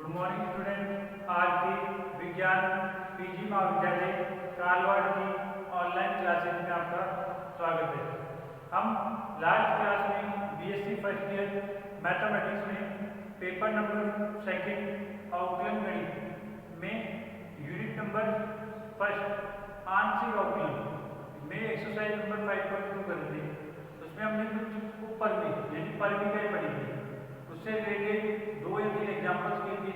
Good morning student. आज की विज्ञान पीजी महाविद्यालय कालवाड़ की ऑनलाइन क्लासेज में आपका स्वागत है। हम लास्ट क्लास में बीएससी फर्स्ट ईयर मैथमेटिक्स में पेपर नंबर सेकंड अवकलन गणित में यूनिट नंबर फर्स्ट आंशिक अवकलन में एक्सरसाइज नंबर 5.2 कर दी। उसमें हमने कुछ ऊपर में यानी परिमितियाँ पढ़ी थी, उससे रिलेटेड 2 या 3 एग्जाम्पल्स की थी।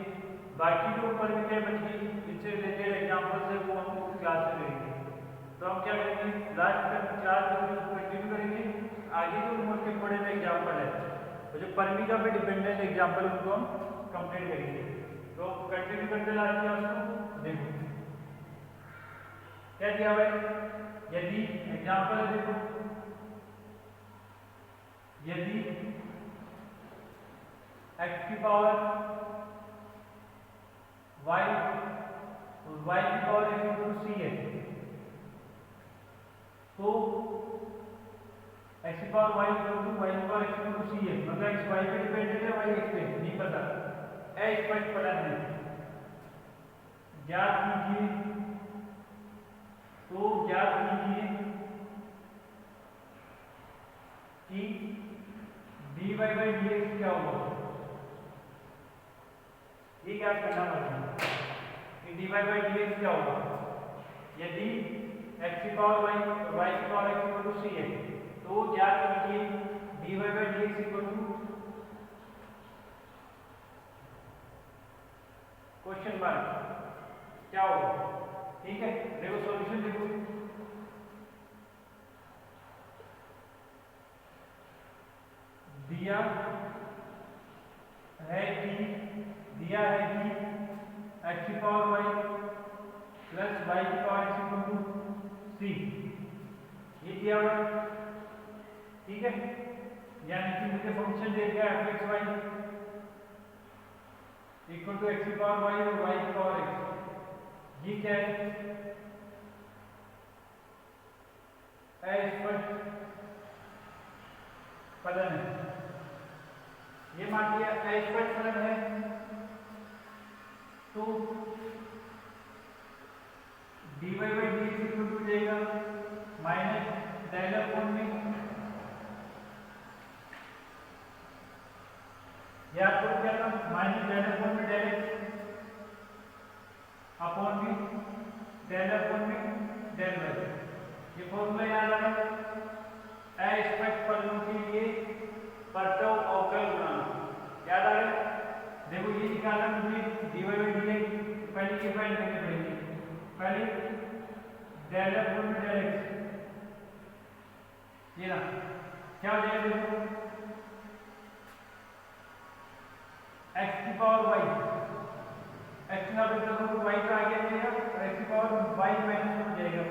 बाकी जो ऊपर में बची इनसे रिलेटेड एग्जाम्पल्स है वो हम क्लास में करेंगे। तो हम क्या करेंगे, लास्ट में क्लास में कंटिन्यू करेंगे। आगे जो मोस्ट इम्पोर्टेंट एग्जाम्पल है वो जो परिमितियों पे डिपेंडेंट एग्जाम्पल उनको हम कंप्लीट करेंगे। तो कंटिन्यू करते लास्ट क्लास को देखो क्या दिया हुआ है। यदि एग्जाम्पल देखो, यदि x की पावर y की power x equal to c है, तो x की power y equal to c है, मतलब x y पे डिपेंडेंट है, y x पे नहीं पता। स्पष्ट फलन है ज्ञात कीजिए, तो ज्ञात कीजिए कि dy by dx क्या होगा। ये क्या करना पड़ेगा कि dy by dx क्या होगा। यदि x की पावर y की power x equal to c है, तो ज्ञात कीजिए dy by dx equal to question mark क्या होगा। ठीक है, देखो सॉल्यूशन देखो। दिया है कि x की पावर y प्लस y की power x equal to c, ये दिया हुआ है। ठीक है, यानी कि मुझे फंक्शन दे दिया f(x, y) equal to x की पावर y और y की पावर x। ये क्या है, अस्पष्ट फलन है। ये मान लिया अस्पष्ट फलन है, तो dy by dx equal to जाएगा माइनस डेल अपॉन में, या तो क्या था माइनस डेल अपॉन में डेल x अपॉन में डेल अपॉन में डेल y। ये फॉर्मूला याद आ रहा है अस्पष्ट फलनों के लिए परतव अवकल गुणांक याद आ रहा है। देखो ये निकाला मुझे dy by dx, पहले ये फाइंड करनी पड़ेगी। पहले डेल अपॉन में डेल x, ये ना क्या हो जाएगा, देखो x की पावर y, x ना बेटा तो y का आगे जाएगा और x की पावर y माइनस हो जाएगा,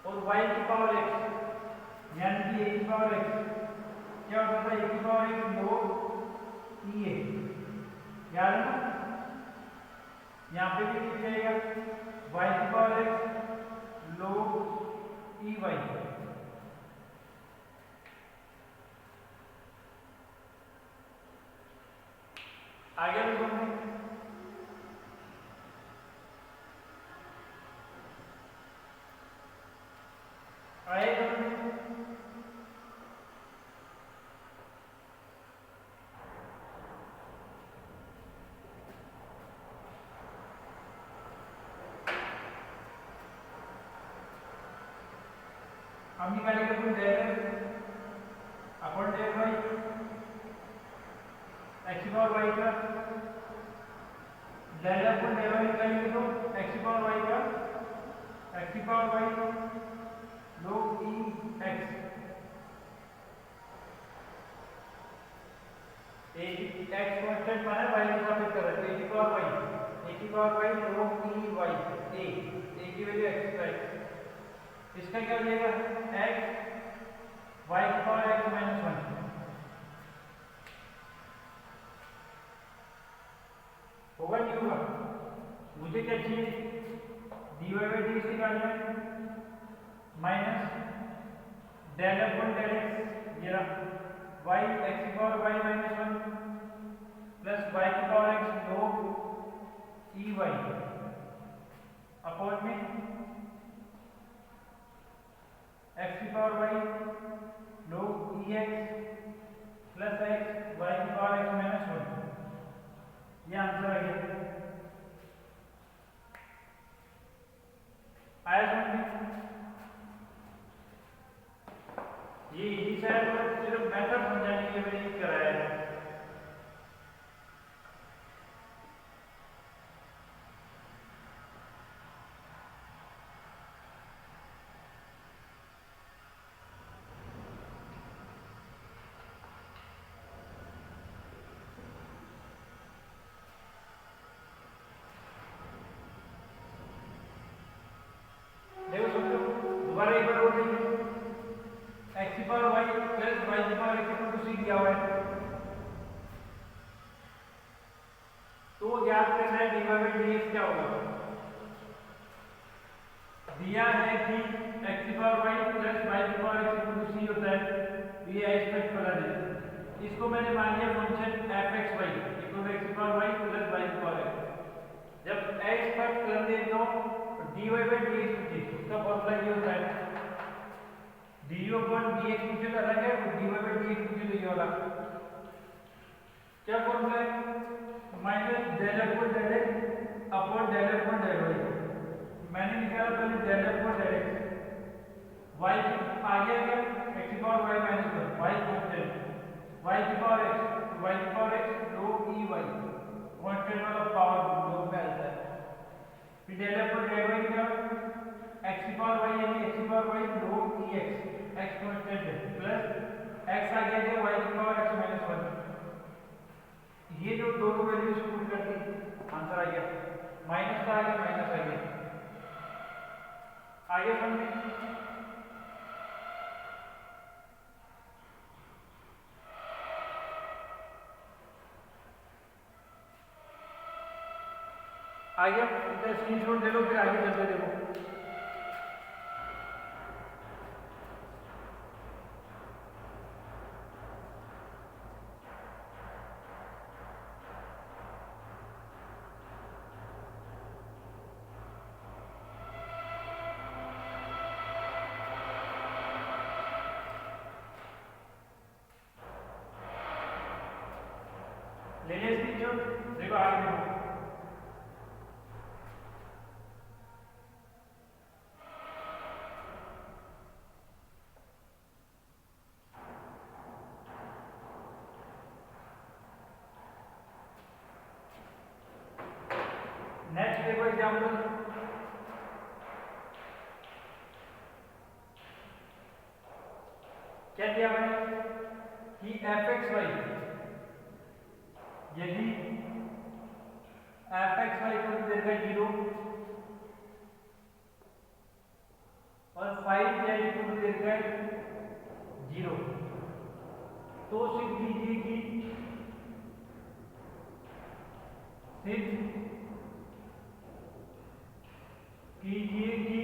और y की पावर x यानी कि a की पावर x क्या होता है, a की पावर x log e है, याद है ना। यहाँ पे भी लिख जाएगा y की power x log e y। आगे देखो आएगा हम निकालेंगे कोई del upon del y, x की पावर y का डेल अपॉन डेल y निकालेंगे तो x की पावर y का x की power y log e x, x constant माना y के सापेक्ष कर रहे हैं, a की power y log e y, a की वैल्यू x, इसका क्या हो जाएगा x y की पावर x माइनस 1। होगा नहीं होगा, मुझे क्या चाहिए dy by dx निकालना है minus del upon del x, ये y x की power y minus 1 plus y की पावर है dy बाई dx क्या होगा? दिया है कि x की पावर y प्लस y की power x equal to c होता है, ये एक्सपेक्ट फलन है। इसको मैंने मान लिया function fxy equal to x की पावर y प्लस y की पावर x। जब एक्सपेक्ट फलन दे तो dy बाई dx पूछे, उसका फॉर्मूला ये होता है du अपॉन dx पूछे तो अलग है, dy बाई dx पूछे तो ये वाला क्या फॉर्मूला है? Minus del upon del x upon del upon del y। मैंने निकाला पहले del upon del x, y आ गया क्या x की power y minus 1, y constant, y की power x log e y constant वाला पावर log में आता है। फिर डेल अपॉन डेल y क्या x की पावर y यानी x की power y log e x constant है, प्लस x आ गया क्या y की पावर x माइनस 1। ये जो दोनों वैल्यूज पुट कर दी आंसर आ गया, माइनस का आ गया माइनस आ गया। आगे समझे, आगे इधर स्क्रीनशॉट ले लो, फिर आगे चलते देखो। ले ले स्क्रीनशॉट, देखो आगे देखो। नेक्स्ट देखो एग्जाम्पल, क्या दिया मैंने कि fxy यदि fxy को दे देगा 0 और 5z को दे देगा 0, तो सिद्ध कीजिए कि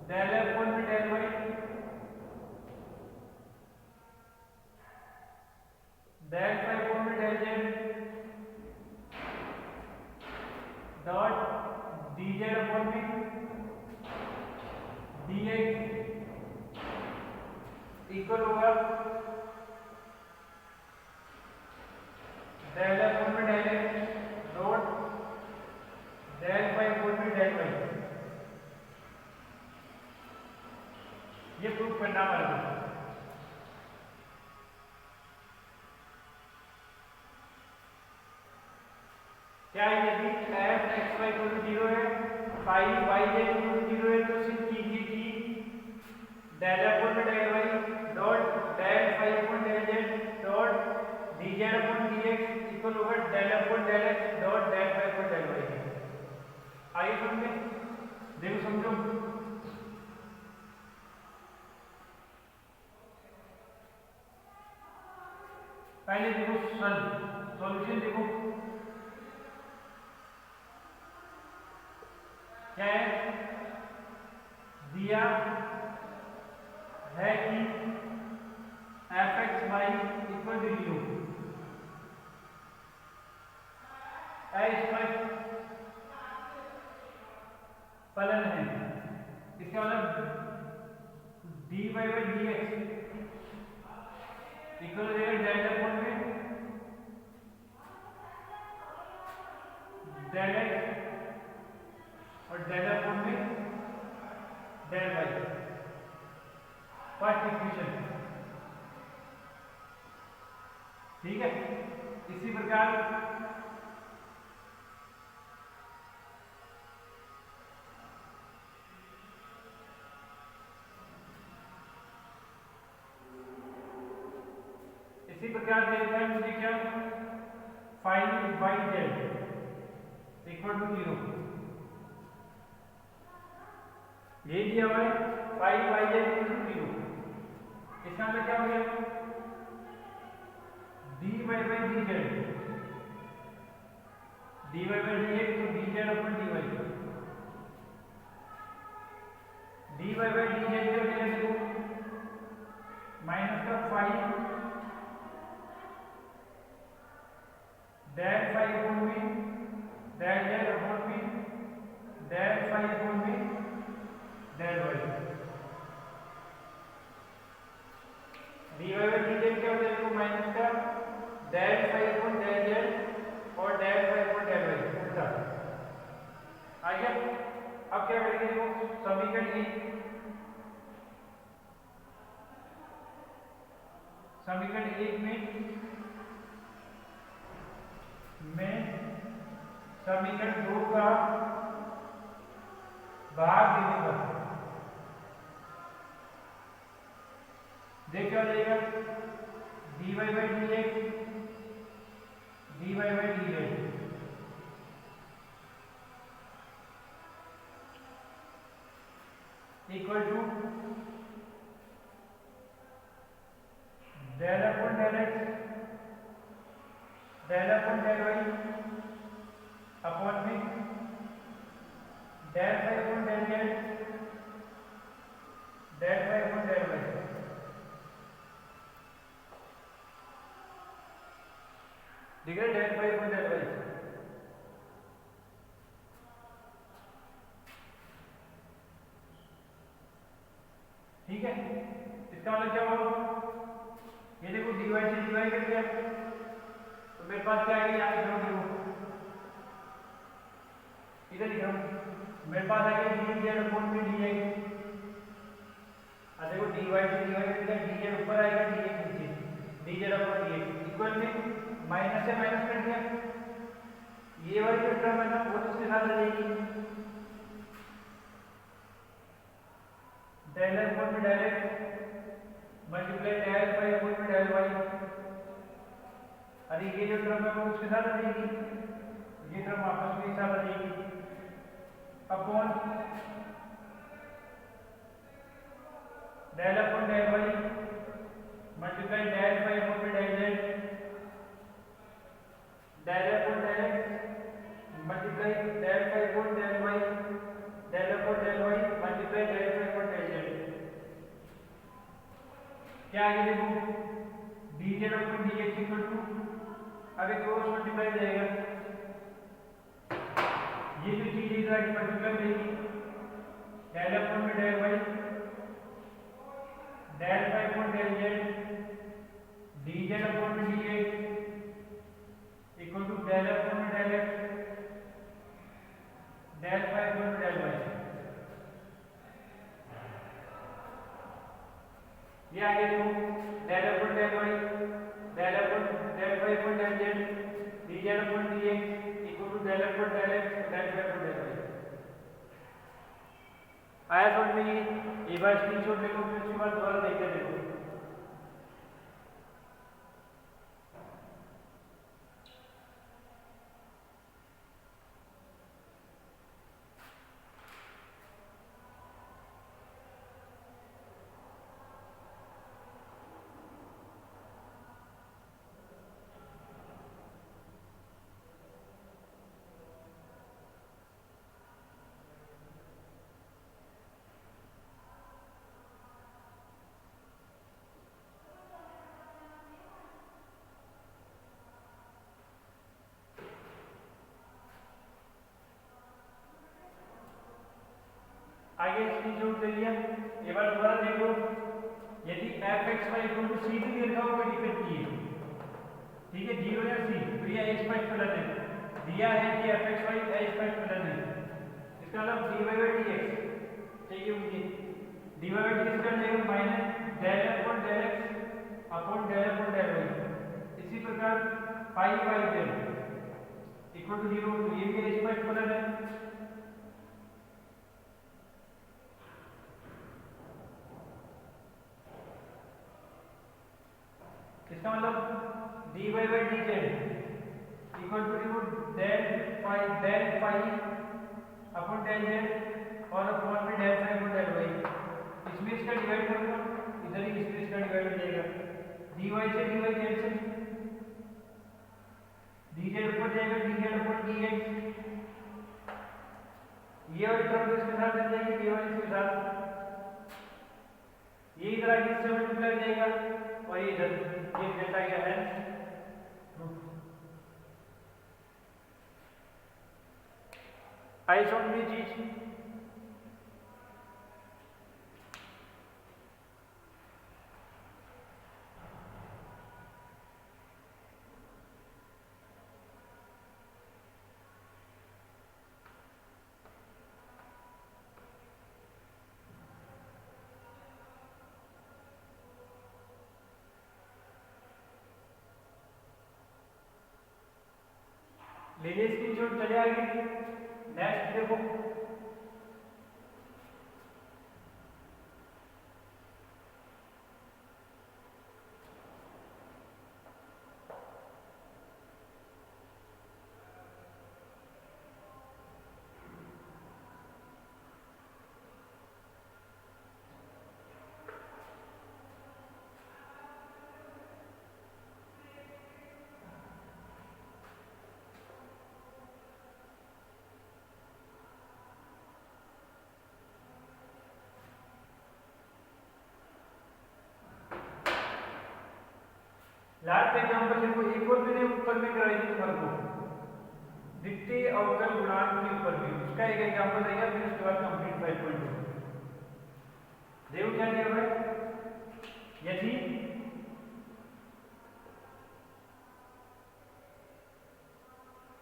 del upon del y del phi upon del z dot dz upon dx equal होगा del upon del x dot del phi upon del y। ये प्रूफ करना पड़ेगा। क्या यदि f x y को 0 है, phi y z को 0 है, तो सिद्ध कीजिए कि del upon del y dot del phi upon del z dot dz upon dx equal होगा del upon del x dot del phi upon del y। आइए समझे, देखो समझो। पहले देखो सॉल्यूशन देखो क्या है, दिया है कि fxy इक्वल टू 0, फलन है, इसका मतलब dy बाई dx इक्वल हो जाएगा डेल अपॉन में डेल एक्स और डेल अपॉन में डेल वाई, फर्स्ट इक्वेशन। ठीक है, इसी प्रकार देखना है मुझे क्या, five by Z equal to 0, ये दिया हुआ है 5 y z इक्वल टू 0। इसका मतलब क्या हो गया, dy divide by D Z, D Y by D X, तो D Z upon D Y, D Y by D Z जो है देखो माइनस का 5 डेल 5 अपॉन में डेल जेड अपॉन में डेल 5 अपॉन में del Y, D Y by D Z क्या होता है देखो माइनस का डेल 5 अपॉन डेल जेड और डेल 5 अपॉन डेल वाई उल्टा आ गया। अब क्या करेंगे देखो समीकरण 1 में समीकरण 2 का भाग देने पर देख क्या हो जाएगा D Y by D X D Y by D Z equal to del upon del x del upon del Y upon में del five upon del Z del five upon del Y. ठीक है, del five upon del Y. ठीक है, इसका मतलब क्या होगा ये देखो dy से dy कर दिया तो मेरे पास क्या आएगा यहाँ लिख रहा हूँ इधर लिख रहा हूँ मेरे पास आएगा dz अपॉन में dx। देखो dy से dy कर दिया dz ऊपर आएगा dx नीचे dz अपॉन dx इक्वल में माइनस से माइनस कर दिया ये वाली जो टर्म है ना वो तो उसके साथ आ जाएगी डेल अपॉन में del X multiply del Y upon में डेल वाई। अरे ये जो टर्म है वो उसके साथ आ जाएगी ये टर्म आपस में एक साथ आ जाएगी upon del upon del Y multiply del Y upon में del Z del upon del X multiply del Y upon del Y del upon del Y multiply del Y upon del Z. क्या आगे देखो dz upon dx equal to अब एक cross multiply जाएगा ये जो चीज इधर आगे मल्टीप्लाई देगी डेल अपॉन में del Y del Y upon del Z dz upon में dx equal to del upon में del x del Y upon में डेल वाई। ये आगे देखो del upon del Y del upon del Y upon del Z dz upon dx equal to del upon del x del Y upon del Y. आया समझ में ये एक बार screenshot ले लो फिर उसके बाद दोबारा देखते देखो। आगे स्क्रीनशॉट ले लिया एक बार दोबारा देखो यदि f(x, y) equal to c भी लिखा हो कोई दिक्कत नहीं है। ठीक है 0 या c तो ये h पर फलन है दिया है कि f(x, y) h पर फलन है इसका मतलब dy by dx चाहिए मुझे dy by dx का लेंगे minus del upon del x upon del upon del y। इसी प्रकार pi by z equal to 0 तो ये भी h पर फलन है। इसका मतलब dy by dz equal to del phi upon del z और अपॉन में del phi upon del y। इसमें इसका डिवाइड करूंगा इधर ही इसमें इसका डिवाइड हो जाएगा dy से dy कैंसिल dz ऊपर जाएगा dz अपॉन dx, ये वाली टर्म इसके साथ बन जाएगी, ये वाली इसके साथ, ये इधर आगे इससे मल्टीप्लाई हो जाएगा और ये इधर ये डेल्टा गया है आइसोन की चीज। लीजिए स्क्रीनशॉट चले आगे। नेक्स्ट देखो, लास्ट एग्जांपल देखो, एक और मैंने ऊपर में कराई थी तुम्हारे को, द्वितीय अवकल गुणांक के ऊपर भी उसका एक एग्जांपल रहेगा, फिर उसके बाद कंप्लीट 5.2 देखो क्या दिया हुआ है। यदि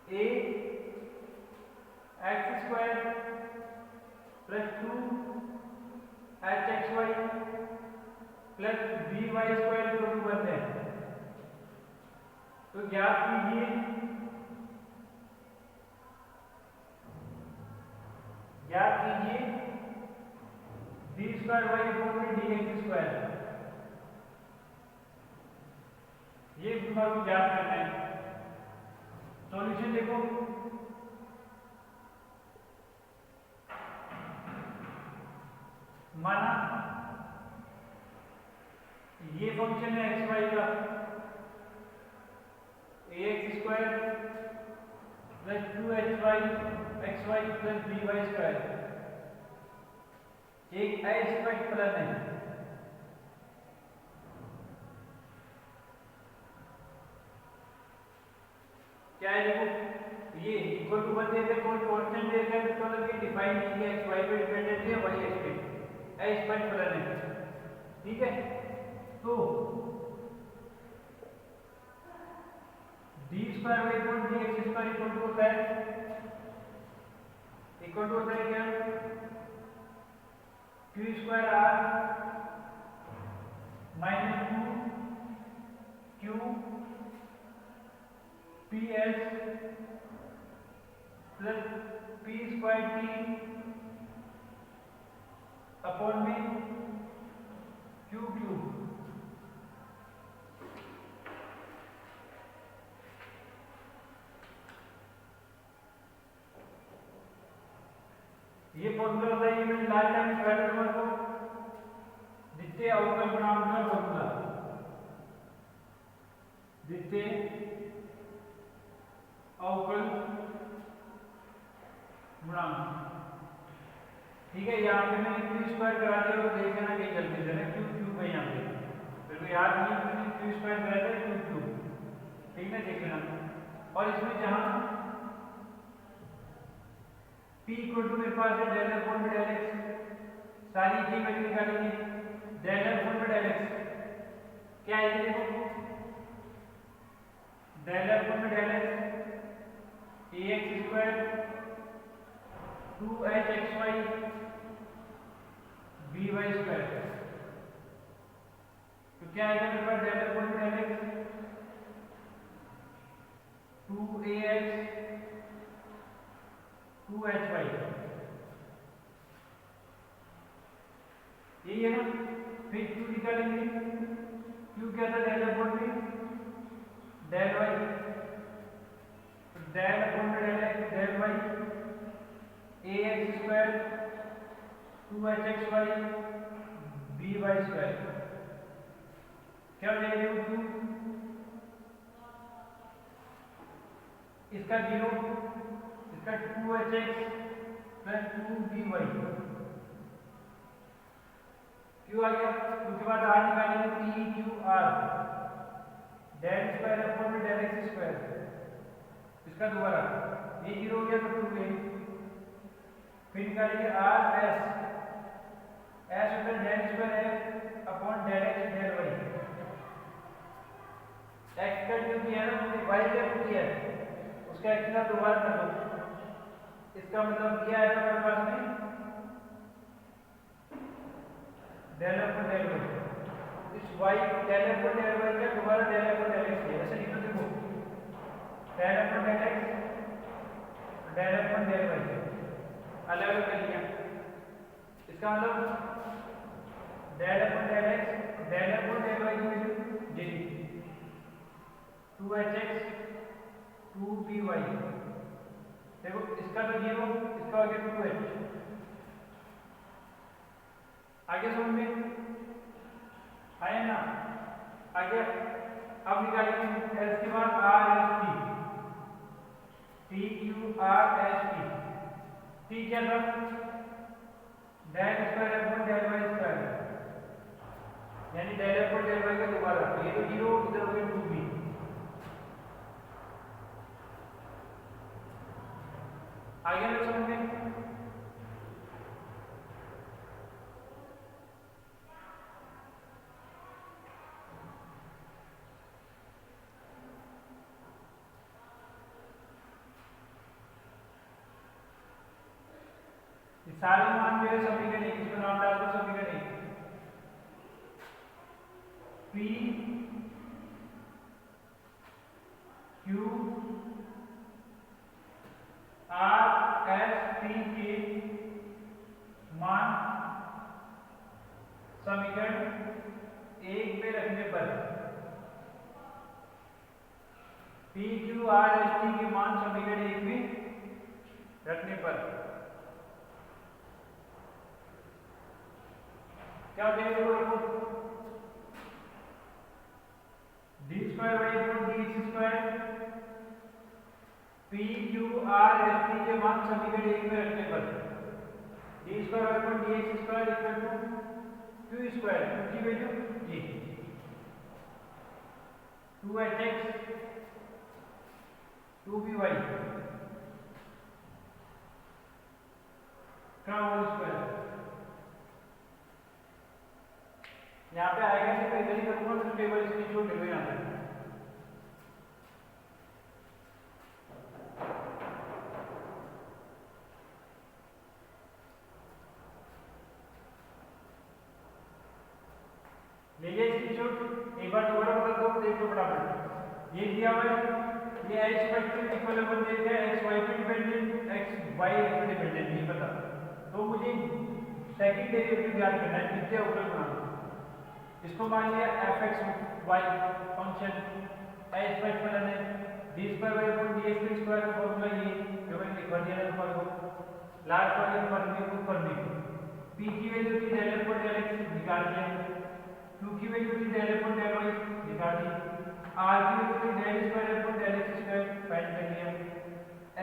a x square plus 2 hxy plus by square equal to 1 है, तो ज्ञात कीजिए d स्क्वायर y अपॉन में dx स्क्वायर, ये तुम्हारे को ज्ञात करना है। सॉल्यूशन देखो, माना ये फंक्शन है xy का, ax square plus 2xy plus by square, एक अस्पष्ट फलन है। क्या है देखो, ये इक्वल टू 1 देकर कोई कांस्टेंट देकर मतलब कि डिफाइन की है, x y पे डिपेंडेंट है, y x पे अस्पष्ट फलन है, ठीक है। तो d square by four dx square equal to होता है क्या, q square r minus 2 q ps plus p square t upon में q क्यूब। ये फॉर्मूला होता है, ये मैंने लास्ट टाइम बताया था तुम्हारे को, द्वितीय अवकल गुणांक का फॉर्मूला, द्वितीय अवकल गुणांक, ठीक है। यहाँ पे मैंने क्यू स्क्वायर करा दिया, तो देख लेना कहीं गलती है ना, क्यू क्यूब है यहाँ पे, फिर को याद नहीं मैंने क्यू स्क्वायर कराया था, क्यू क्यूब, ठीक है, देख लेना। और इसमें जहाँ P इक्वल टू मेरे पास है del F upon del X, सारी की वैल्यू निकालेंगे, del F upon del x क्या है, देखो del F upon del X ax square 2hxy by square, तो क्या आएगा मेरे पास del F upon del X 2ax 2hy, यही है ना। फिर q निकालेंगे, q क्या था, डेल अपॉन में डेल y, डेल अपॉन में del y ax square 2hxy by square, क्या हो जाएगा q, इसका 0, इसका 2hx प्लस 2by क्यू आ गया। उसके बाद r निकालेंगे p q r del square upon del x square, इसका दोबारा ये 0 हो गया तो 2a, फिर निकालेंगे आर एस होता है डेल स्क्वायर है upon del x del y, x का जो किया है ना उसने वाई का किया है उसका एक्स का दोबारा कर दो, इसका मतलब क्या आएगा हमारे पास में डेल अपॉन डेल वाई, इस y del upon del y का दोबारा डेल अपॉन डेल एक्स है, ऐसे लिखो देखो del upon del x del upon del y अलग अलग कर लिया, इसका मतलब del upon del x del upon del y की वैल्यू ये 2hx 2by, देखो इसका तो 0, इसका हो गया 2h, आगे समझ में आया ना। आगे अब निकालेंगे एस के बाद r s t q r s t क्या था del square upon del y square, यानी डेल अपॉन डेल वाई का दोबारा, ये तो 0 इधर हो गया 2b, आगे लोग समझ में सारे मान जो है समीकरण एक, इसमें नाम डाल दो समीकरण एक, P q r s t के मान समीकरण एक पे रखने पर, P q r s t के मान समीकरण एक में रखने पर क्या हो जाएगा, d square by upon d x square p q r s t के मान समीकरण एक में रखने पर d square by upon d x square equal to q square, q की वैल्यू ये 2hx 2by का होल स्क्वायर, यहाँ पे आएगा कि मैं इधर ही करूंगा तो टेबल इसकी जो ले लो यहाँ पे, लीजिए इसकी छूट एक बार दोबारा बता दो, देख लो फटाफट, ये दिया हुआ है ये x y के इक्वल बन जाएगा, x y पे डिपेंडेंट x y पे डिपेंडेंट नहीं पता, तो मुझे सेकंड डेरिवेटिव ज्ञात करना है, कितने ऊपर बनाना, इसको मान लिया fx y function h y फलन है, d square by upon dx square का फार्मूला ये जो मैंने लिखवा दिया है ऊपर को, लास्ट वाले पर में ऊपर में p की वैल्यू थी डेल अपॉन डेल x निकाल दिया, q की वैल्यू थी डेल अपॉन डेल y निकाल दी, r की वैल्यू थी del square upon del x square find कर लिया,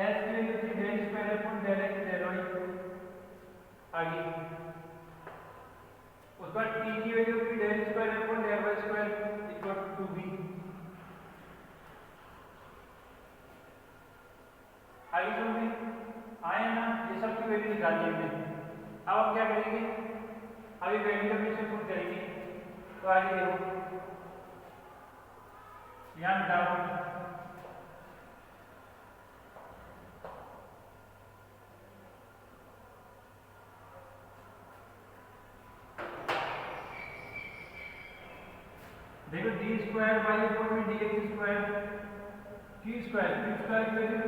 s की वैल्यू थी del square upon del x del y आगे, उसके बाद t की वैल्यू थी del square upon del y square equal to 2b, आगे समझ आए ना, ये सब की वैल्यू निकाल दी हमने। अब हम क्या करेंगे, अभी वैल्यू में से पुट करेंगे, तो आगे देखो यहाँ निकालो, देखो डी स्क्वायर बाई अपॉन में D x square Q square की वैल्यू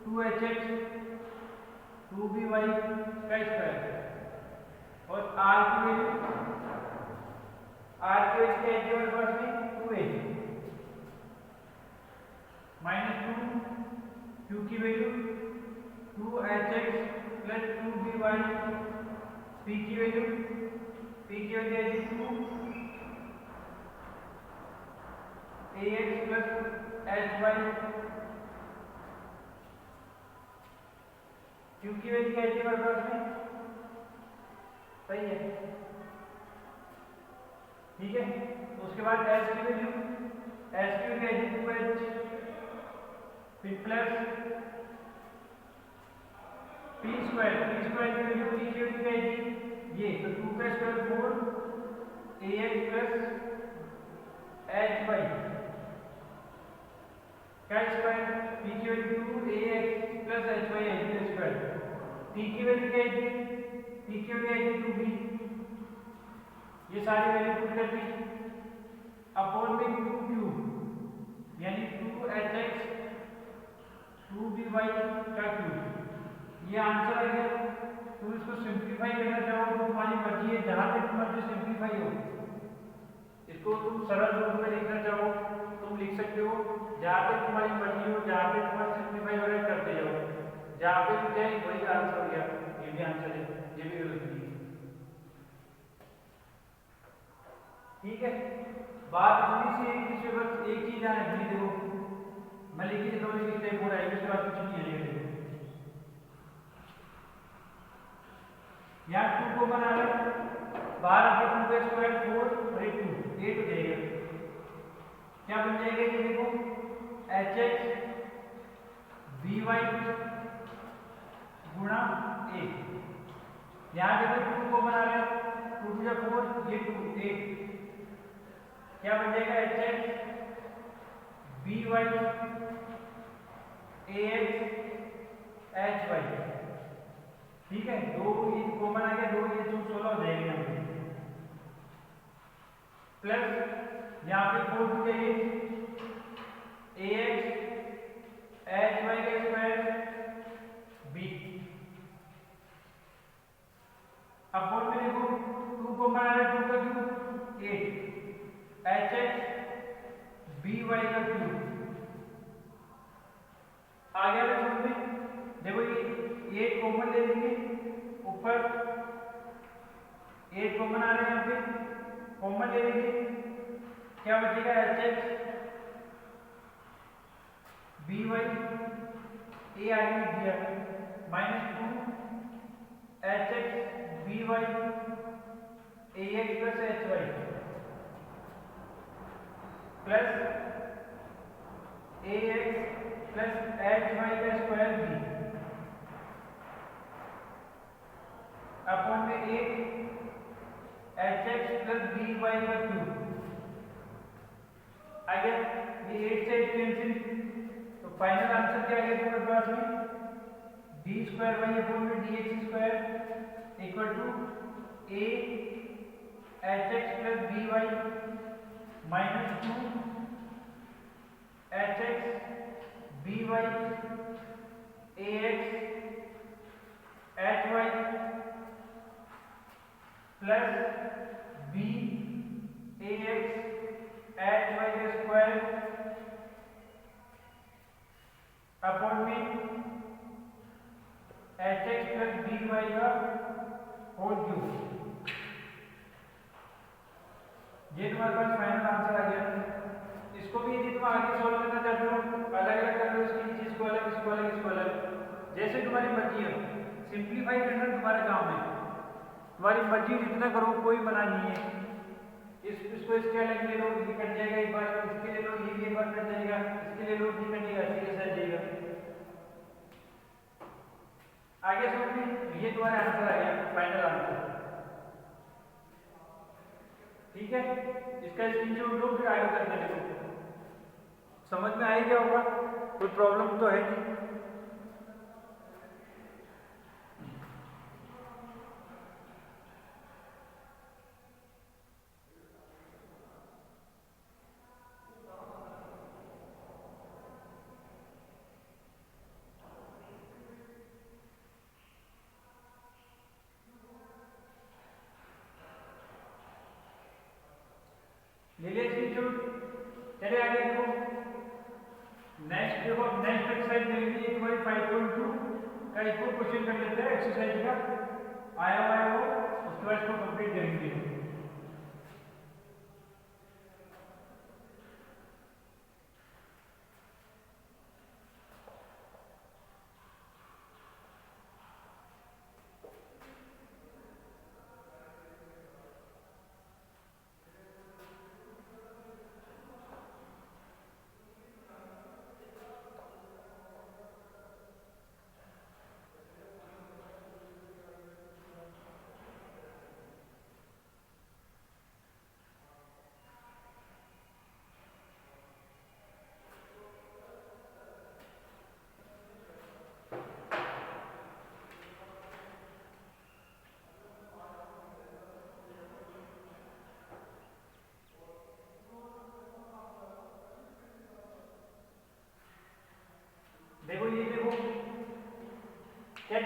2hx 2by का स्क्वायर और r की वैल्यू क्या है हमारे पास में 2h माइनस 2 q की value 2hx plus 2by, p की वैल्यू है 2 ax प्लस hy क्यू की वैल्यू क्या है हमारे पास में, सही है, ठीक है। उसके बाद एस की वैल्यू क्या है 2h, फिर प्लस पी स्क्वायर की वैल्यू पी की वैल्यू क्या है ये, तो 2 का square 4 ax plus h y का स्क्वायर, पी की value 2ax plus h y है स्क्वायर, टी की वैल्यू क्या है, टी की वैल्यू है 2b, ये सारी वैल्यू पुट कर दी अपॉन में 2 क्यूब यानी 2hx 2by का क्यूब, ये आंसर आ गया। तुम इसको सिंप्लीफाई करना चाहो तो तुम्हारी मर्जी है, जहां तक तुम्हारे सिंप्लीफाई हो, इसको तुम सरल रूप में लिखना चाहो तुम लिख सकते हो, जहां तक तुम्हारी मर्जी हो, जहां तक तुम्हारा सिंप्लीफाई हो रहा है करते जाओ, जहां पे भी जाए वही आंसर हो गया, ये भी आंसर है, ये भी गलत नहीं है, ठीक है। बात इतनी सी है कि बस एक चीज ध्यान रखनी, देखो मैं लिख देता हूँ, स्टेप हो रहा है, इसके बाद कुछ नहीं है, यहाँ 2 को बना रहे बाहर आके 2 का स्क्वायर 4 और 2 8 हो जाएगा, क्या बन जाएगा ये देखो hx by गुणा a, यहाँ देखो 2 को बना रहे 2 to 4 ये 2 8, क्या बन जाएगा hx by ax hy, ठीक है। दो ये कॉमन आ गया, दो ये 16 हो जाएगा यहाँ पे, प्लस यहाँ पे 4 टू के ax hy का स्क्वायर b, अपॉन में देखो 2 कॉमन आ रहा है, 2 का क्यूब 8 hx by का क्यूब आ गया ना समझ में, देखो ये 8 कॉमन ले लेंगे, ऊपर 8 कॉमन आ रहे हैं, यहाँ पे कॉमन ले लेंगे, क्या बचेगा hx by a आगे लिख दिया minus 2 hx by ax plus hy plus ax plus hy का स्क्वायर b अपॉन में 8 hx प्लस by का क्यूब आ गया, ये 8 से 8 कैंसिल, तो फाइनल आंसर क्या आ गया तुम्हारे पास में, d स्क्वायर बाई अपॉन में dx square equal to a hx plus by minus 2 hx by ax hy plus b ax hy का स्क्वायर अपॉन में hx प्लस by का होल क्यूब, ये तुम्हारे पास फाइनल आंसर आ गया। इसको भी यदि तुम आगे सॉल्व करना चाहते हो अलग अलग कर लो, इसकी चीज को अलग, इसको अलग, इसको अलग, जैसे तुम्हारी मर्जी है, सिंप्लीफाई करना तुम्हारा काम है, तुम्हारी मर्जी जितना करो, कोई मना नहीं है। इसको इसके अलग ले लो, ये कट जाएगा एक बार, इसके ले लो, ये भी एक बार कट जाएगा, इसके ले लो, ये कटेगा, सीधे सट जाएगा, आगे समझ में, ये तुम्हारा आंसर आ गया, फाइनल आंसर, ठीक है। इसका स्क्रीनशॉट लो, फिर आगे करके देखो, समझ में आ ही गया होगा, कोई प्रॉब्लम तो है नहीं। ले लिया स्क्रीनशॉट, चले आगे देखो, नेक्स्ट देखो, नेक्स्ट एक्सरसाइज मिलेगी तुम्हारी 5.2 का एक और क्वेश्चन कर लेते हैं एक्सरसाइज का, आया हुआ है वो, उसके बाद इसको कंप्लीट करेंगे।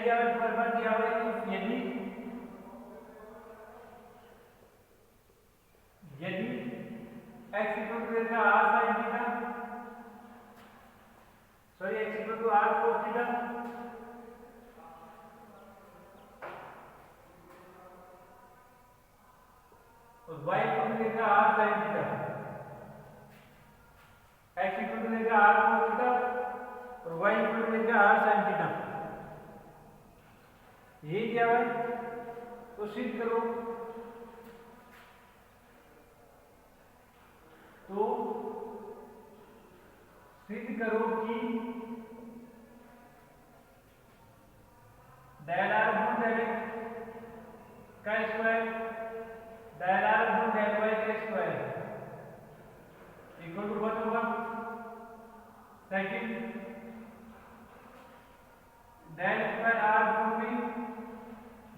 दिया हुआ प्रमाण दिया हुआ है कि यदि x इक्वल टू देगा r sin theta, sorry x equal to r cos theta, और y इक्वल टू देगा r sin theta, x equal to देगा r cos थीटा और y इक्वल टू देगा r sin थीटा, ये क्या है तो सिद्ध करो। तो सिद्ध करो कि डेल r गुण डेल x का स्क्वायर डेल r गुण डेल y का स्क्वायर इक्वल टू व्हाट होगा। सेकंड डेल स्क्वायर r गुण b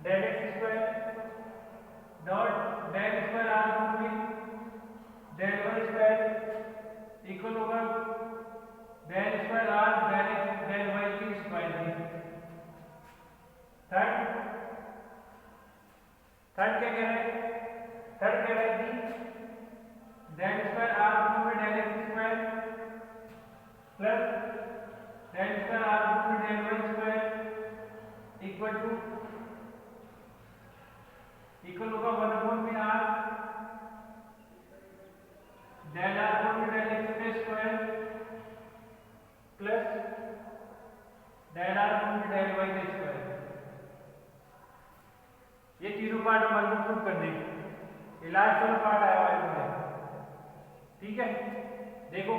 del x square dot del square r गुण b del y square equal होगा del square r del x del y की square की। Third क्या कह रहा है, थर्ड कह रहा है कि डेल स्क्वायर r गुण del x square plus del square r गुण डेल y स्क्वायर इक्वल होगा 1/r डेल r गुण del x square plus del r गुण डेल y स्क्वायर। ये तीनों पार्ट हमारे को प्रूव करने, ये लास्ट वाला पार्ट आया हुआ है, ठीक है। देखो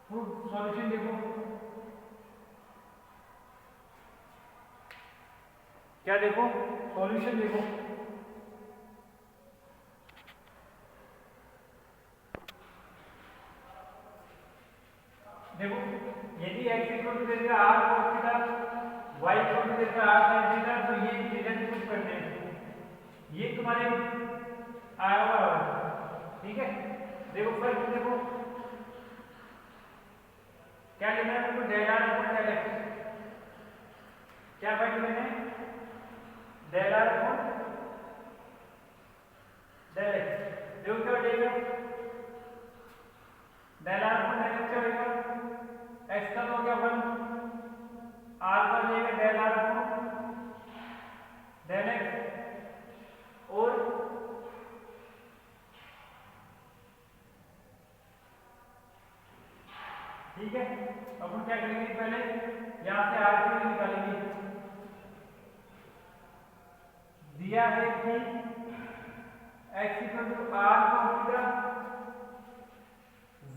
प्रूफ सॉल्यूशन देखो क्या, देखो सॉल्यूशन देखो। देखो यदि x इक्वल टू देगा r cos theta, y equal to देगा r sin थीटा, तो ये इक्वेशन प्रूव करने हैं, ये तुम्हारे आया हुआ है, ठीक है। देखो फर्स्ट देखो क्या लेना है, देखो डेल r गुण डेल x, क्या फाइंड करना है, डेल r गुण डेल x। देखो क्या हो जाएगा, डेल r गुण डेल x क्या होगा, x का हो गया 1, r का हो जाएगा डेल r गुण डेल x, और ठीक है। अब हम क्या करेंगे, पहले यहां से r की वैल्यू निकालेंगे। दिया है कि x equal to r cos theta,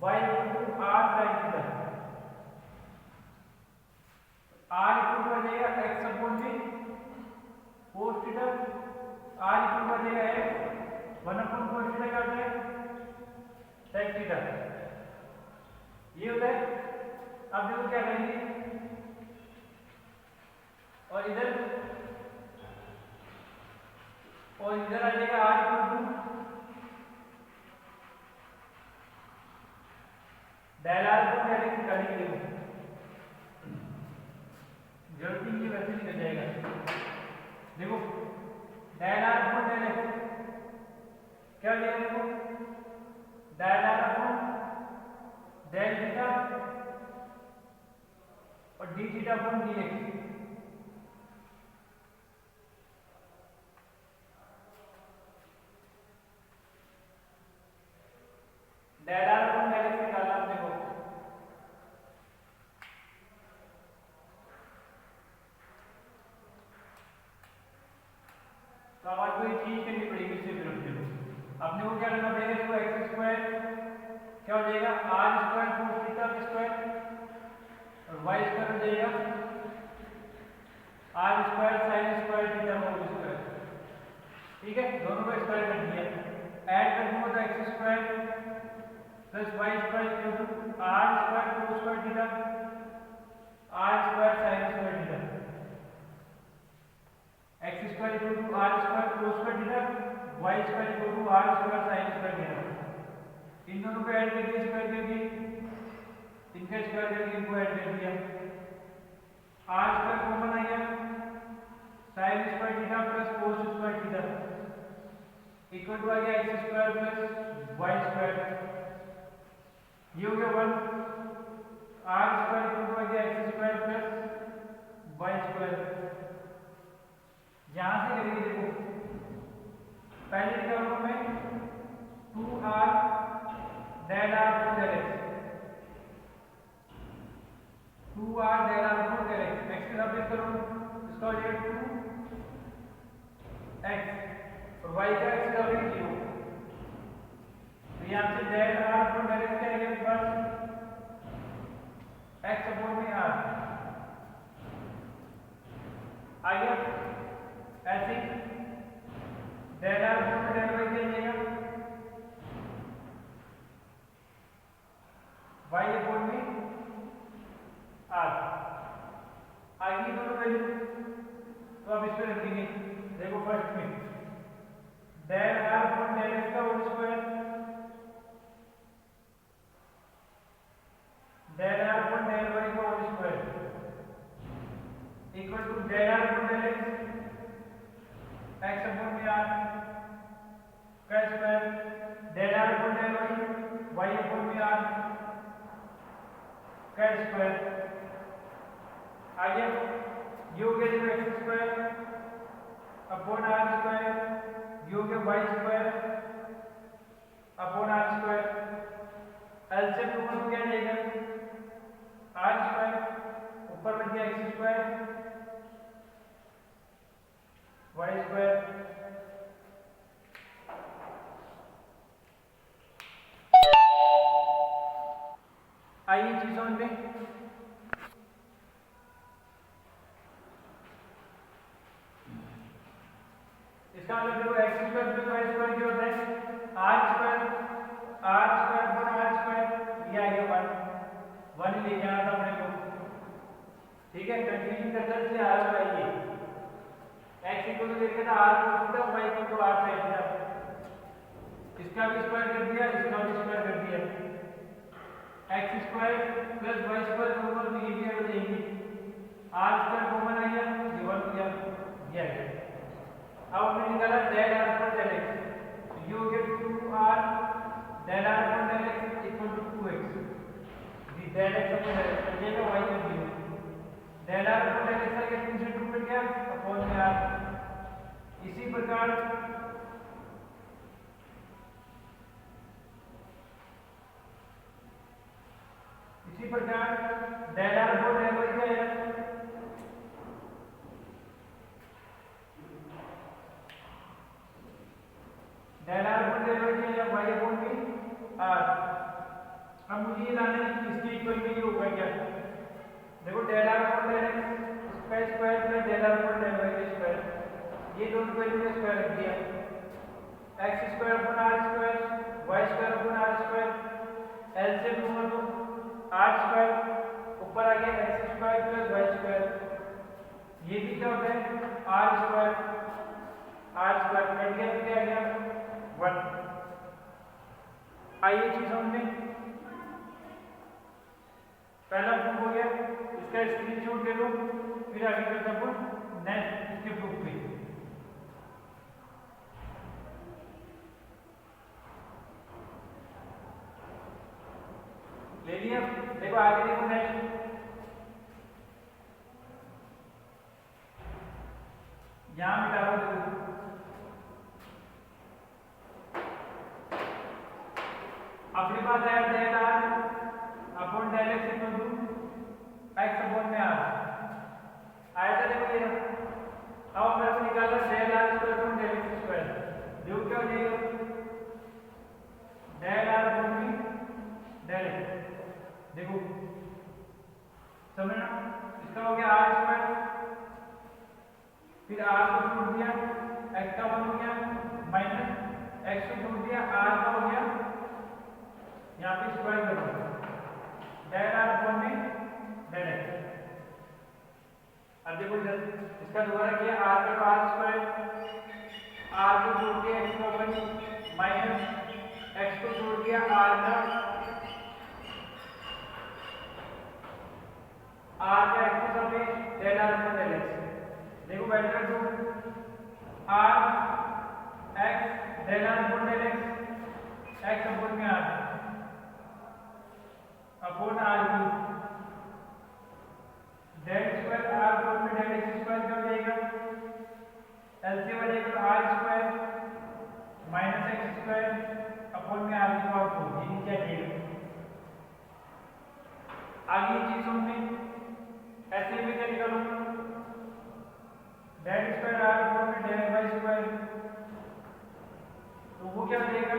y equal to r sin theta, r equal to बनेगा x upon b cos theta, r equal to बनेगा x 1 अपॉन cos थीटा का होता है sin थीटा, ये होता है। अब देखो क्या करेंगे, और इधर आ जाएगा r equal to del r को डेल x निकालेंगे, जरूरत नहीं है वैसे निकल जाएगा। देखो डेल r को डेल x क्या हो जाएगा, देखो डेल r को डेल थीटा और d theta upon dx, del r upon del x निकाला देखो, तो अब आपको ये चीज करनी पड़ेगी इससे फिर अपने को क्या करना पड़ेगा, देखो x स्क्वायर क्या हो जाएगा r square cos theta square और y स्क्वायर हो जाएगा r square sin square theta whole square, ठीक है। दोनों को स्क्वायर कर दिया, ऐड कर दूंगा तो x square plus y square equal to r square cos square theta r square sin square theta, x square equal to r square cos square theta, y square equal to r square sin square theta. इन दोनों को add करके square करके इनका square करके इनको add कर दिया, आर स्क्वायर कॉमन आ गया, sine square theta plus cos square theta equal to आ गया x square plus Y square, ये हो गया 1। आर स्क्वायर इक्वल टू आ गया x square plus Y square. यहां से करेंगे, देखो पहले टर्म में 2r del r upon del x, 2r del r upon del x, x के साथ प्लेस करो, इसका हो जाएगा 2x और y का x का हो जाएगा 0। तो यहाँ से del r upon del x क्या आ गया बस x अपॉन में r आ गया। ऐसे del r upon del y क्या आ जाएगा y अपॉन में r। आगे दोनों वैल्यू तो अब इस पे रखेंगे, देखो फर्स्ट में del r upon del x का whole square, del r upon del y का whole square equal to del r upon del x upon में r का square, del r upon del y y upon में r का square आ गया। ये हो गया देखो x square upon r square, ये हो गया y square upon r square. LCM common हो गया जाएगा आर स्क्वायर, ऊपर बन गया एक्स स्क्वायर वाई स्क्वायर। आइए चीजों में इसका मतलब देखो x square plus Y square क्या होता है r square upon r square, ये आ गया 1 लेके आना था अपने को, ठीक है। कंटिन्यू करते से आर आइए, एक्स इक्वल टू लेके था आर को theta, y equal to r sine theta, इसका भी स्क्वायर कर दिया, इसका भी स्क्वायर कर दिया। X square plus Y square common तो ये भी हो जाएगी, आर स्क्वायर कॉमन आ गया, ये 1 हो गया, ये आ गया। अब हमने निकाला del r upon del x, तो ये हो गया 2r del r upon del x equal to 2x, ये del x upon del x ये का y का 0, del r upon del x का 2 से 2 कट गया अपॉन में r। इसी प्रकार del r upon del y क्या है del r upon del y क्या है y अपॉन में r। अब मुझे ये लाना है कि इसके इक्वल में ये होगा क्या, देखो del r upon del x का square plus del r upon del y का स्क्वायर, ये दोनों वैल्यू का स्क्वायर रख दिया, x square upon r square y square upon r square, LCM common लो r स्क्वायर, ऊपर आ गया x square plus y square, ये भी क्या होता है r स्क्वायर कट गया तो क्या आ गया 1। आइए चीज समझ में, पहला प्रूफ हो गया, इसका स्क्रीनशॉट ले लो, फिर आगे करते हैं नेक्स्ट इसके प्रूफ पे। ले लिया, देखो आगे देखो नेक्स्ट, यहां मिटा दो, देखो अपने पास है del r upon del x equal to x upon में r आया था, देखो ये अब मेरे को निकालना del r square upon del x square, जो क्या हो जाएगा डेल r अपॉन में डेल x, देखो समझना, इसका हो गया r स्क्वायर, फिर r को जोड़ दिया x का 1 हो गया माइनस x को जोड़ दिया r का हो गया, यहाँ पे स्क्वायर कर दो डेल r अपॉन में डेल x। अब देखो इधर इसका दोबारा किया r का r स्क्वायर, r को जोड़ दिया x का 1 माइनस x को जोड़ दिया r का x के साथ del r upon del x. देखो बेटा two r x del r upon del x, x upon में r upon r cube del square r upon में डेल एक्स स्क्वायर क्या हो जाएगा, एलसीएम हो जाएगा r square minus x square upon में आर की पावर 4, ये नीचे आ जाएगा। आगे चीज में ऐसे भी क्या निकालो, डेल स्क्वायर आर अपॉन में डेल वाई स्क्वायर, तो वो क्या हो जाएगा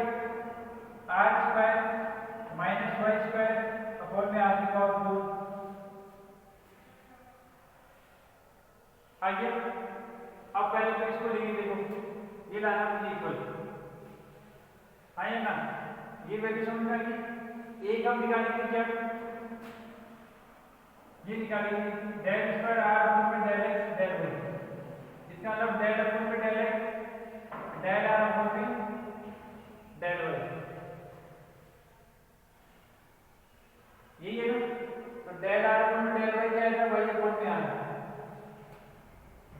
r square minus y square upon में आर की पावर 4। आगे अब पहले तो इसको लिखिए, देखो ये लाना मुझे इक्वल आइए ना, ये वैल्यू समझ में आ गई। एक हम निकालेंगे क्या, ये निकालेंगे डेल स्क्वायर आर अपॉन में डेल एक्स डेल वाई, इसका मतलब डेल अपॉन में del x del r upon में डेल वाई, यही है ना। तो डेल आर अपॉन में डेल वाई क्या है, वाई अपॉन में आर,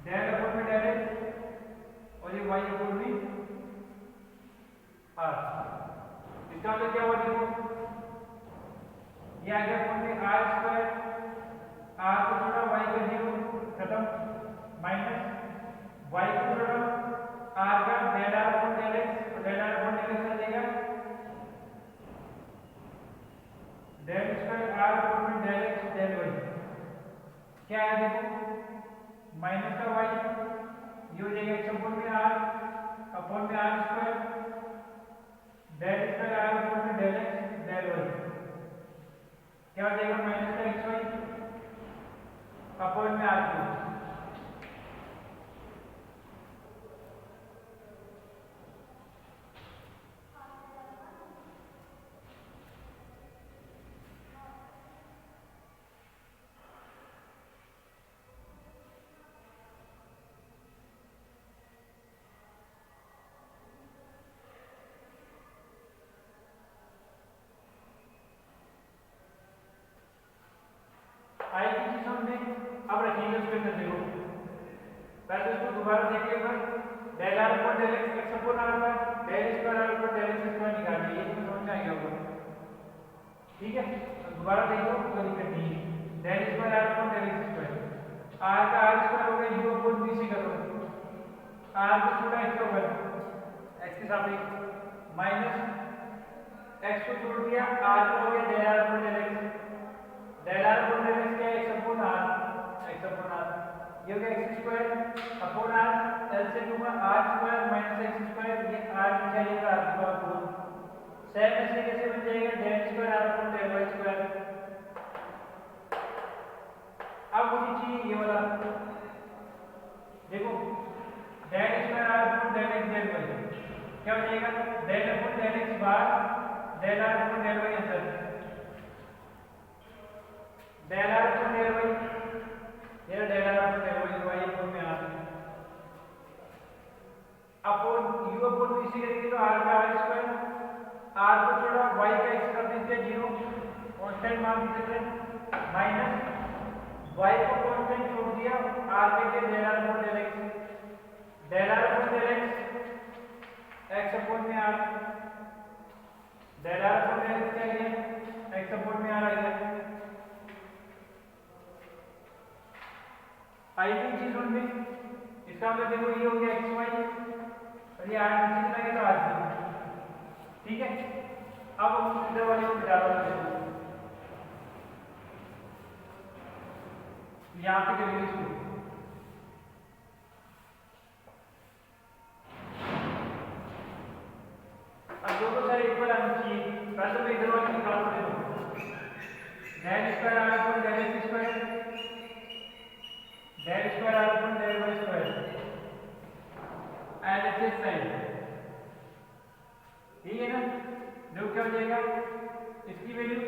डेल अपॉन में डेल एक्स और ये वाई अपॉन में आर, इसका मतलब क्या हुआ, देखो ये आ गया अपॉन में आर स्क्वायर, आर को छोड़ा वाई का 0 खत्म माइनस वाई को छोड़ा आर का del r upon del x, तो del r upon del x आ जाएगा डेल स्क्वायर आर अपॉन में डेल एक्स डेल वाई, क्या है देखो माइनस का वाई, ये हो जाएगा एक्स अपॉन में आर अपॉन में r square del square r upon में डेल एक्स डेल वाई, क्या हो जाएगा माइनस का एक्स वाई अपॉन में आर क्यूब। आई की चीज हमने अब रखेंगे उसके अंदर, देखो पहले उसको दोबारा देखिए एक बार, del r upon del x x upon r था, del square r upon del x square निकालिए, ये तो समझ में आ गया होगा, ठीक है। तो दोबारा देखो कोई दिक्कत नहीं है, del square r upon del x square, r का आर स्क्वायर हो गया यू अपॉन बी सी करो, आर को छोड़ा एक्स ओवर एक्स के सापेक्ष माइनस एक्स को छोड़ दिया आर को हो गया del r upon del x, del r upon del x क्या है x upon r, x upon r ये हो गया x square upon r, l से लूंगा r square minus x square, ये आर नीचे आएगा आर की पावर 4, सेम ऐसे कैसे बन जाएगा del square r upon del y square. अब मुझे चाहिए ये वाला, देखो del square r upon del x del y क्या हो जाएगा, डेल अपॉन डेल एक्स बार del r upon del y अंदर, del r upon del Y, ये del r upon del y y upon में r upon u upon b c करेंगे तो are का आर स्क्वायर, आर को छोड़ा Y का एक्स कर दीजिए 0 कांस्टेंट मान दीजिए माइनस वाई को कांस्टेंट छोड़ दिया आर के del r upon del x, del r upon del x x upon में r, del r upon del x क्या है एक्स अपॉन में आर आ गया। आई की चीज में इसका मतलब देखो ये हो गया एक्स वाई और ये आर नीचे चला गया तो आर क्यूब, ठीक है। अब हम इधर वाले को मिटा रहे हैं, यहाँ पे करेंगे इसको, अब दोनों साइड इक्वल आनी चाहिए, वैसे तो इधर वाले निकाल दो, del square r upon del x square del square r upon del y square and this side, ठीक है ना। देखो क्या हो जाएगा, इसकी value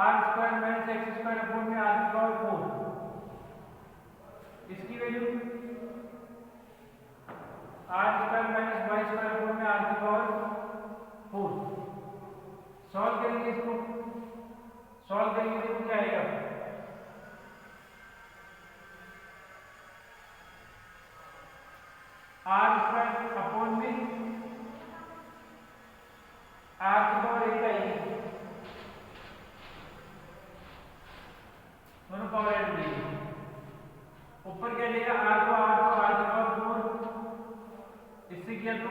r square minus x square upon में आर की पावर 4, इसकी value r square minus y square upon में आर की पावर 4। सॉल्व करेंगे इसको, सॉल्व करेंगे देखो क्या आएगा, आर स्क्वायर अपॉन में आर की पावर 1 आएगी, दोनों पावर ऐड मिलेगी। ऊपर क्या लेगा आर की पावर 4, इससे किया तो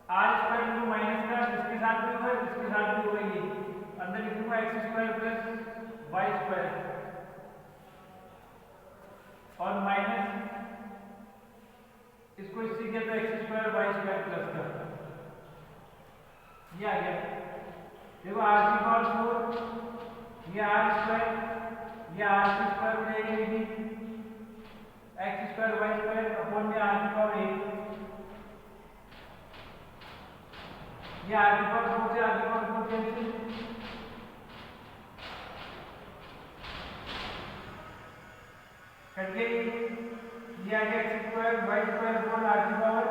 आर स्क्वायर इंटू माइनस का इसके साथ भी होगा, इसके साथ भी होगा, ये अंदर लिखूंगा x square plus Y square और माइनस इसको इससे किया तो x square y square plus का, ये आ गया। देखो आर की पावर 4, ये आर स्क्वायर, ये आर स्क्वायर हो जाएगा, ये भी x square y square upon में आर की पावर 1, ये आर की पावर 4 से आर की पावर 4 कैंसिल, कट गई। ये आ गया x square y square upon r की पावर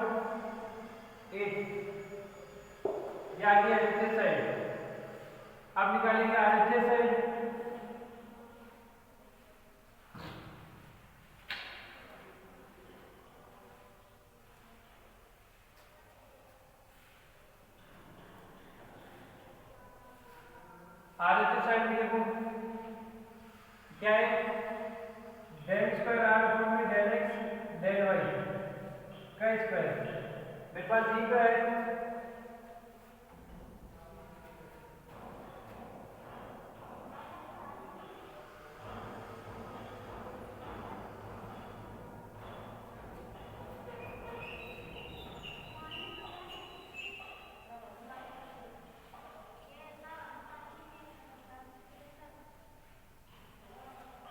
8, ये आ गया एलएचएस साइड। अब निकालेंगे आरएचएस साइड। आरएचएस साइड में देखो क्या है, डेल स्क्वायर आर अपॉन में डेल एक्स डेल वाई का स्क्वायर, मेरे पास ये का है,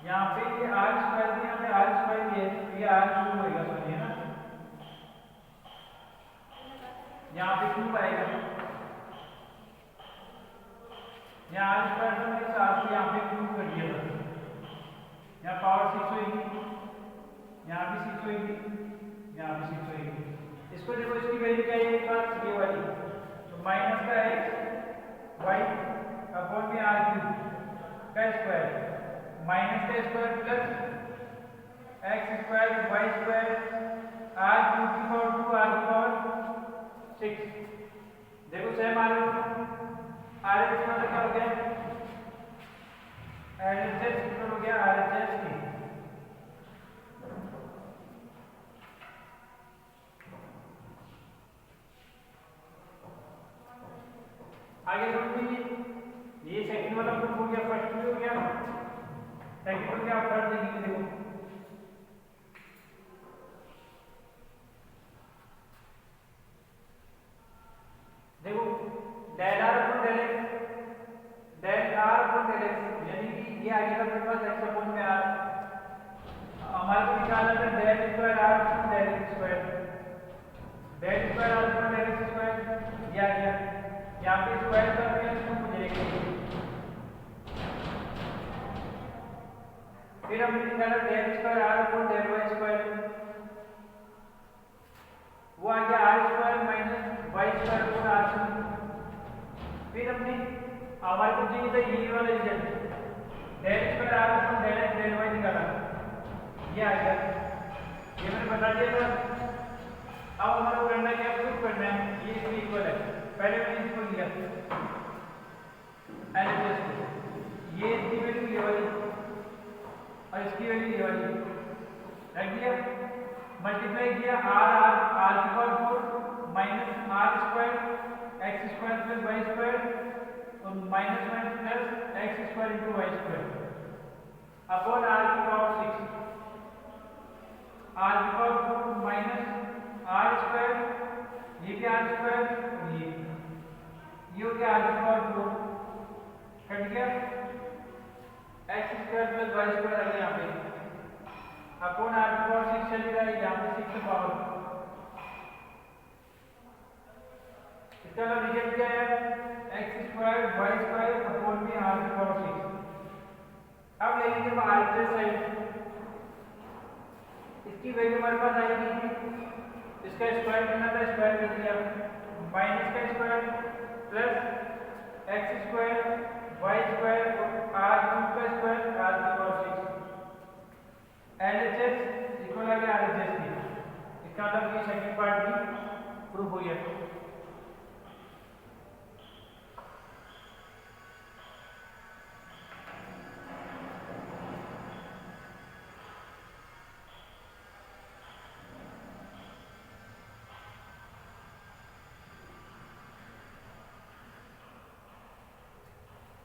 यहाँ पे ये आर स्क्वायर भी, यहाँ पे आर स्क्वायर भी है, ये आर क्यूब होगा, सुनिए ना, यहाँ पे क्यूब आएगा, यहाँ आर स्क्वायर तो मेरे साथ ही यहाँ पे क्यूब कर दिया बस, यहाँ पावर 6 होगी, यहाँ भी 6 होगी, यहाँ भी 6 होगी। इसको देखो, इसकी वैल्यू क्या है मेरे पास, ये वाली, तो माइनस का एक्स वाई अपॉन में आर क्यूब का स्क्वायर, माइनस का square plus x square y square r cube की पावर 2 आर की पावर 6। देखो सेम आ रहा है, आर एच मतलब क्या हो गया, एलएचएस इक्वल हो गया आरएचएस की। आगे समझिए, ये सेकंड वाला प्रूफ हो गया, फर्स्ट भी हो गया, सेकंड हो गया, थर्ड देखेंगे। देखो del r upon del x, del r upon del x, यानी कि ये आ गया मेरे पास एक्स अपॉन में आर, हमारे को निकालना था del square r upon del x square, del square r upon del x square, ये आ गया, यहाँ पे स्क्वायर कर दिया इसको मुझे, फिर हमने निकाला del square r upon del y square, वो आ गया r square minus y square upon r cube. फिर हमने हमारे को चाहिए था ये वाला result, del square r upon del x del y निकाला, ये आ गया, ये मैंने बता दिया था। अब हमारे को करना क्या, प्रूफ करना है ये इसके इक्वल है, पहले मैंने इसको लिया एलएचएस को, ये इसकी वैल्यू ये वाली और इसकी वैल्यू ये वाली रख दिया, मल्टीप्लाई किया आर आर आर की power 4 minus r square x square plus Y square और minus minus plus x square into y square upon r की पावर 6, आर की पावर 4 माइनस आर स्क्वायर, ये भी आर स्क्वायर, ये हो गया आर की पावर 4, कट गया, x square plus Y square आ गया यहाँ पे, अपॉन आर की पावर 6 चलेगा, यहाँ पे 6 पावर, इसका रिजल्ट क्या है, x square y square upon में आर की पावर 6। अब ले लीजिए आरएचएस साइड, इसकी वैल्यू हमारे पास आएगी, इसका स्क्वायर करना था, स्क्वायर कर दिया, माइनस का square plus x square y square r cube का स्क्वायर आर की पावर 6, एलएचएस इक्वल आ गया आरएचएस की। इसका मतलब ये सेकंड पार्ट भी प्रूफ हो गया।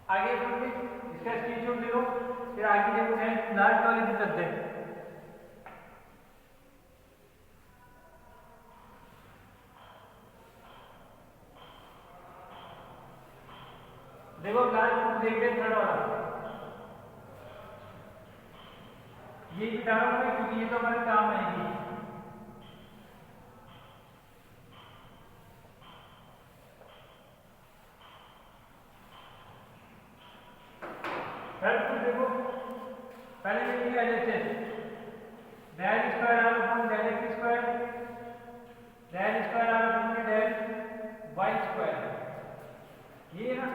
आगे इसका स्क्रीनशॉट ले लो, फिर आगे देखो है लास्ट वाले भी करते हैं। देखो लास्ट देखते हैं थर्ड वाला, ये बता रहा हूँ क्योंकि ये तो हमारे काम आएगी। देखो पहले में लिया LHS del square r upon del x square del square r upon del y square, ये ना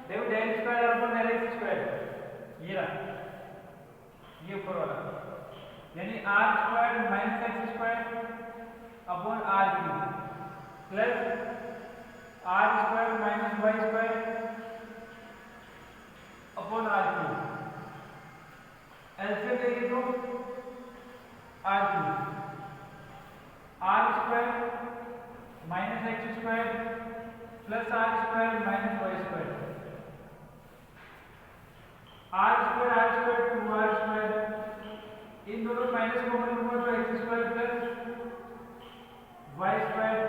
देखो del square r upon del x square, ये रहा ये ऊपर वाला, यानी r square minus x square upon r cube plus r square minus y square upon r cube, LCM लेंगे तो r cube r square minus x square plus r square minus y square, r square 2 r square, इन दोनों minus को common हुआ तो x square plus Y square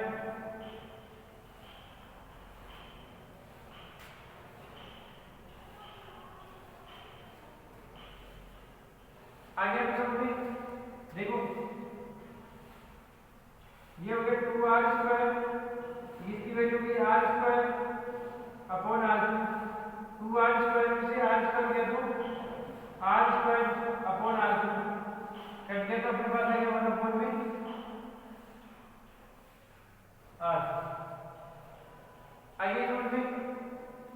आगे हम समझे। देखो ये हो गया 2 आर स्क्वायर, इसकी वैल्यू की r square upon r cube, 2 r square में से आर स्क्वायर क्या तो r square upon r cube cut गया तो अपने पास आ गया 1 अपॉन में आर। आगे समझे,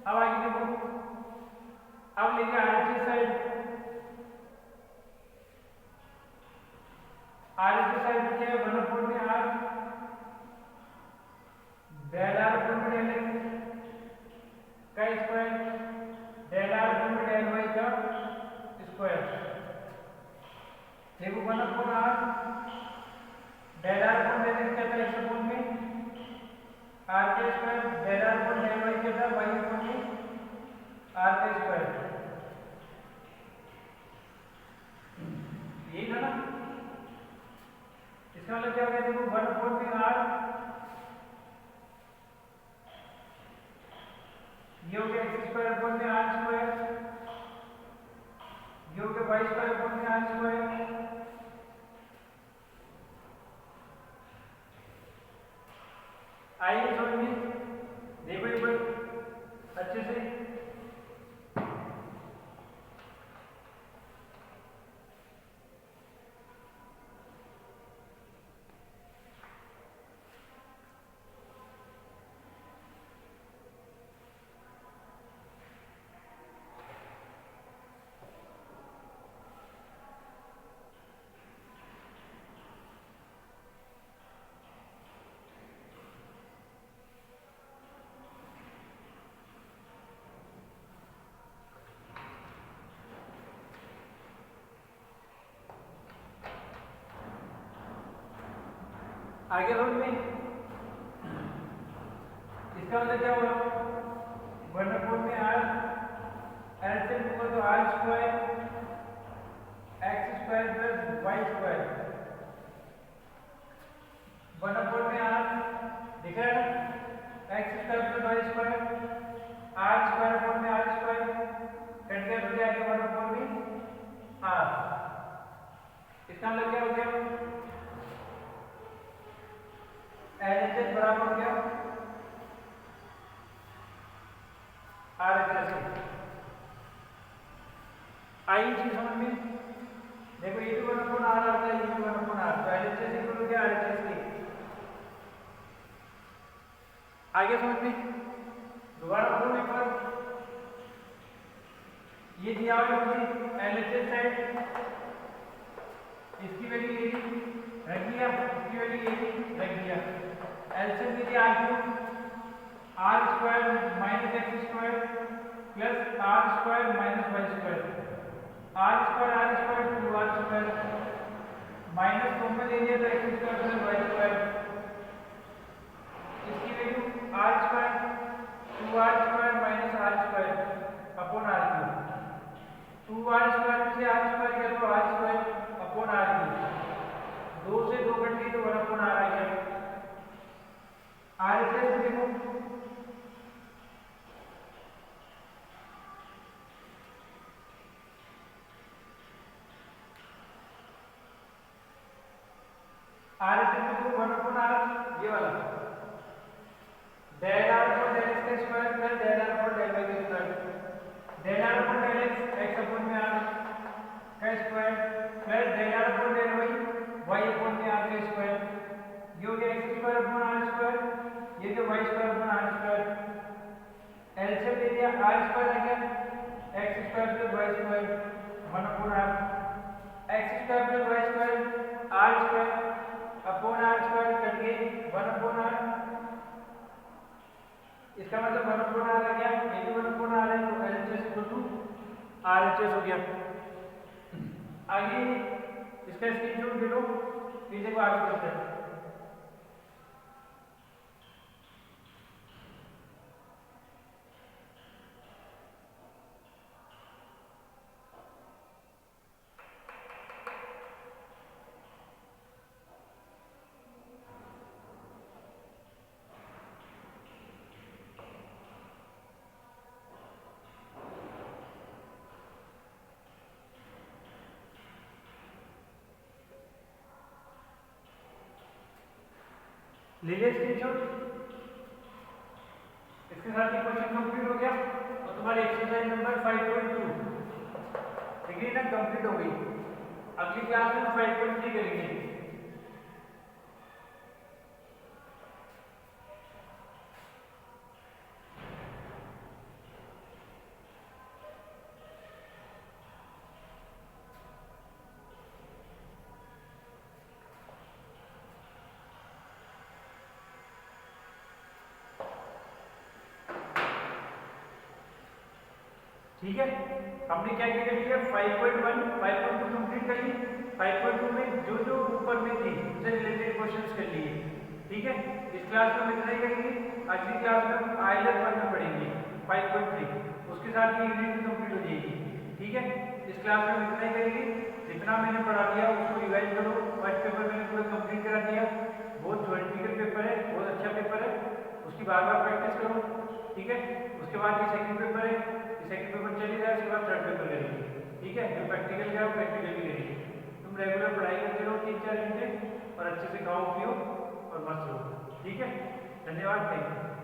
अब आगे देखो, अब लेंगे आरएचएस साइड, आरएचएस साइड में क्या है 1 अपॉन में आर डेल आर अपॉन में डेल एक्स का स्क्वायर डेल आर अपॉन में डेल वाई का स्क्वायर, देखो 1 upon r del r upon del x क्या था एक्स अपॉन में आर का square del r upon del y क्या था वाई अपॉन में आर का स्क्वायर, यही था ना। इसका मतलब क्या हो गया, देखो 1 अपॉन में आर, ये हो गया एक्स स्क्वायर अपॉन में आर स्क्वायर, ये हो गया वाई स्क्वायर अपॉन में आर स्क्वायर, आइए समझ में, देखो एक बार अच्छे से, आगे समझ में, इसका मतलब क्या हुआ 1 अपॉन में आर एलसीएम होगा तो r square x square plus Y square, 1 upon में आर दिख रहा है ना x square plus Y square, r square upon में आर स्क्वायर कट गया तो जाएगा 1 अपॉन में आर, इसका मतलब क्या हो गया एलएचएस बराबर हो गया आरएचएस। आई चीज समझ में, देखो ये भी 1 अपॉन आर आता है, ये भी 1 अपॉन आर, तो एलएचएस इक्वल हो गया आरएचएस के। आगे समझ में, दोबारा बोलो एक बार, ये दिया हुआ है एलएचएस साइड, इसकी वैल्यू ये रख दिया, इसकी वैल्यू ये भी रख दिया। एलसीएम लीजिए r cube r square minus x square plus r square minus y square, r square 2 r square minus दो में ले लिया तो x square plus Y square, इसकी value r square 2 r square minus r square upon r cube, 2 r square से r square किया तो r square upon r cube, 2 से 2 कट गई तो 1 अपॉन आर आ गया। आर एच एस देखो आर एच एस देखो 1 अपॉन आर ये वाला del r upon del x का square plus del r upon del y का square, del r upon del x x upon में आर का square plus del r upon del y y upon में r का square, ये हो गया x square upon r square, ये जो y square upon r square, LCM ले लिया आर स्क्वायर आ गया x square plus Y square 1 upon r, x square plus Y square r square upon r square cut गई 1 upon are, इसका मतलब 1 upon r आ गया, ये भी 1 अपॉन आर है तो एलएचएस इक्वल टू आरएचएस हो गया। आगे इसका स्क्रीनशॉट ले लो, फिर देखो आगे करते हैं। ले लिया स्क्रीनशॉट, इसके साथ ये क्वेश्चन कंप्लीट हो गया और तुम्हारी एक्सरसाइज नंबर 5.2 डिग्री ना कंप्लीट हो गई। अगली क्लास में 5.3 करेंगे। ठीक है, हमने क्या क्या कर लिया 5.1 5.2 कंप्लीट कर ली, 5.2 में जो जो ऊपर में थी उससे रिलेटेड क्वेश्चंस कर लिए। ठीक है, इस क्लास में हम इतना ही करेंगे, अगली क्लास में हम आइलर पढ़ना पड़ेंगे 5.3, उसके साथ ये यूनिट भी कंप्लीट हो जाएगी। ठीक है, इस क्लास में हम इतना ही करेंगे, जितना मैंने पढ़ा दिया उसको रिवाइज करो। फर्स्ट पेपर मैंने पूरा कंप्लीट करा दिया, बहुत ज्योमेट्रिकल पेपर है, बहुत अच्छा पेपर है, उसकी बार बार प्रैक्टिस करो। ठीक है, उसके बाद ये सेकंड पेपर है, सेकंड पेपर चली जाए उसके बाद थर्ड पेपर करेंगे। ठीक है, जो प्रैक्टिकल का प्रैक्टिकल भी करेंगे। तुम रेगुलर पढ़ाई करते रहो 3-4 घंटे और अच्छे से खाओ पियो और मस्त रहो। ठीक है, धन्यवाद, थैंक यू।